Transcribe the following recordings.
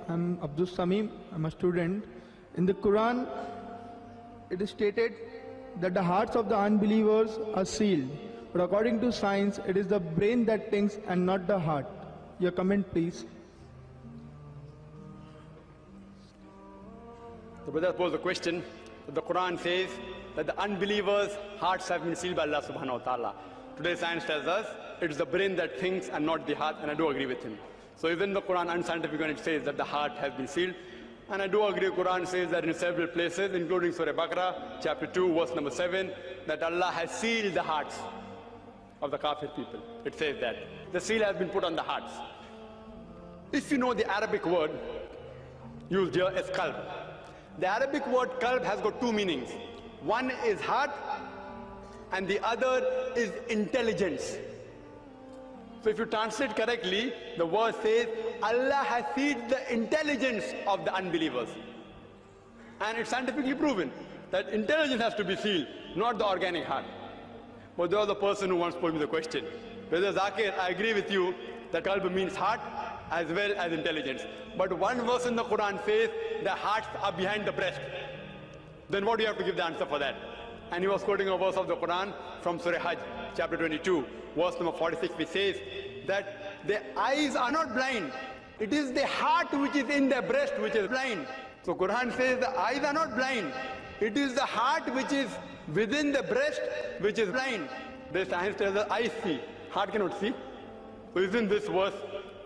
I'm Abdul Samim. I'm a student. In the Quran, it is stated that the hearts of the unbelievers are sealed. But according to science, it is the brain that thinks and not the heart. Your comment, please. The brother posed the question that the Quran says that the unbelievers' hearts have been sealed by Allah subhanahu wa ta'ala. Today science tells us it is the brain that thinks and not the heart, and I do agree with him. So even the Quran unscientific when it says that the heart has been sealed, and I do agree Quran says that in several places, including Surah Baqarah, chapter 2, verse number 7, that Allah has sealed the hearts of the kafir people. It says that. The seal has been put on the hearts. If you know the Arabic word used here is qalb. The Arabic word qalb has got two meanings. One is heart and the other is intelligence. So if you translate correctly, the word says Allah has sealed the intelligence of the unbelievers. And it's scientifically proven that intelligence has to be sealed, not the organic heart. But there was a person who once posed me the question, Brother ذاکر, I agree with you that qalb means heart as well as intelligence. But one verse in the Quran says the hearts are behind the breast. Then what do you have to give the answer for that? And he was quoting a verse of the Quran from Surah Hajj, chapter 22, verse number 46, which says that the eyes are not blind. It is the heart which is in the breast which is blind. So Quran says the eyes are not blind. It is the heart which is within the breast which is blind. The science tells us eyes see, heart cannot see. So isn't this verse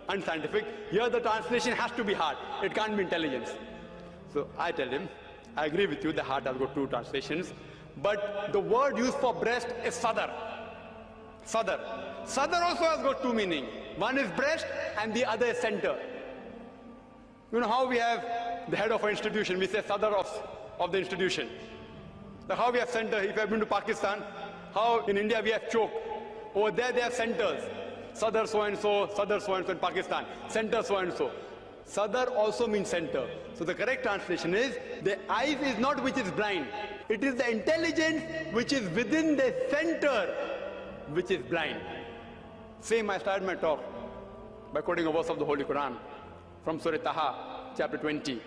unscientific? Here the translation has to be heart. It can't be intelligence. So I tell him, I agree with you, the heart has got two translations. But the word used for breast is sadar. Sadar. Sadar also has got two meanings. One is breast and the other is center. You know how we have the head of an institution, we say sadar of the institution. So how we have center, if you have been to Pakistan, how in India we have choke. Over there they have centers. Sadar so and so in Pakistan. Center so and so. Sadar also means center. So the correct translation is, the eyes is not which is blind. It is the intelligence which is within the center which is blind. Same, I started my talk by quoting a verse of the Holy Quran from Surah Taha, chapter 20,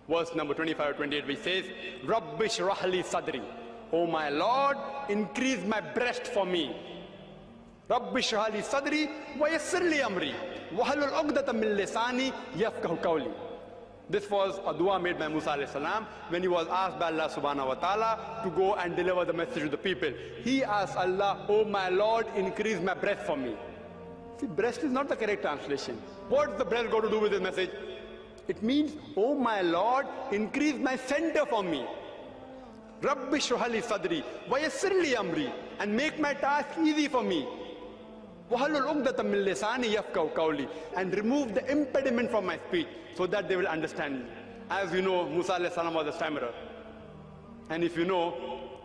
verse number 25 or 28, which says, Rabbi shrah li sadri. O my Lord, increase my breast for me. Rabbi shrah li sadri wa yassir li amri wa halul 'uqdatan min lisani yafqahu qawli. This was a dua made by Musa alayhi salam when he was asked by Allah subhanahu wa ta'ala to go and deliver the message to the people. He asked Allah, oh my Lord, increase my breast for me. See, breast is not the correct translation. What's the breast got to do with this message? It means, oh my Lord, increase my center for me. Rabbi shrah li sadri wa yassir li amri, and make my task easy for me. وَحَلُّ الْعُقْدَةَ مِنْ لِسَانِي يَفْقَهُ قَوْلِي, and remove the impediment from my speech so that they will understand me. As you know, Musa alayhi salam was a stammerer. And if you know,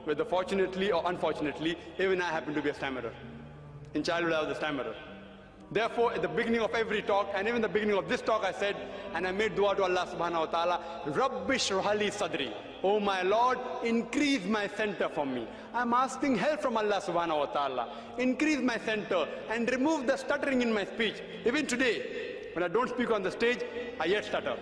whether fortunately or unfortunately, even I happen to be a stammerer. In childhood I was a stammerer. Therefore, at the beginning of every talk, and even the beginning of this talk, I said, and I made dua to Allah subhanahu wa ta'ala, Rabbi shrah li sadri. Oh my Lord, increase my center for me. I'm asking help from Allah subhanahu wa ta'ala. Increase my center and remove the stuttering in my speech. Even today, when I don't speak on the stage, I yet stutter.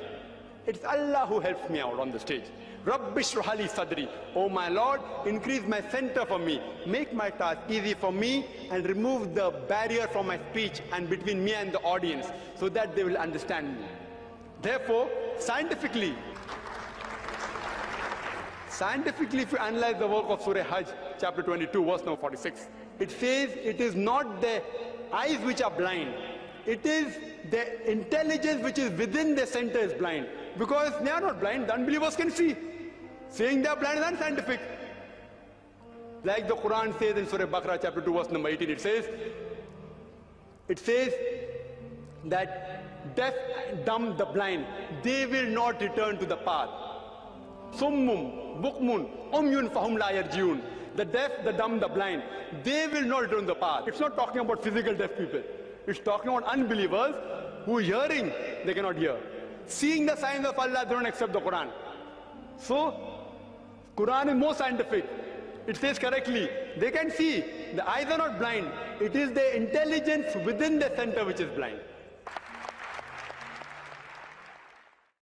It's Allah who helps me out on the stage. Rabbi shrah li sadri. Oh my Lord, increase my center for me. Make my task easy for me and remove the barrier from my speech and between me and the audience so that they will understand me. Therefore, scientifically, if you analyze the work of Surah Hajj, chapter 22, verse number 46, it says it is not the eyes which are blind. It is the intelligence which is within the center is blind. Because they are not blind, the unbelievers can see. Saying they are blind is unscientific. Like the Quran says in Surah Baqarah, chapter 2, verse number 18, it says that deaf, dumb, the blind, they will not return to the path. Summum, bukmun, umyun fahum la yarjiun. The deaf, the dumb, the blind, they will not return to the path. It's not talking about physical deaf people. It's talking about unbelievers who are hearing, they cannot hear. Seeing the signs of Allah, they don't accept the Quran. So, Quran is more scientific. It says correctly, they can see. The eyes are not blind. It is the intelligence within the center which is blind.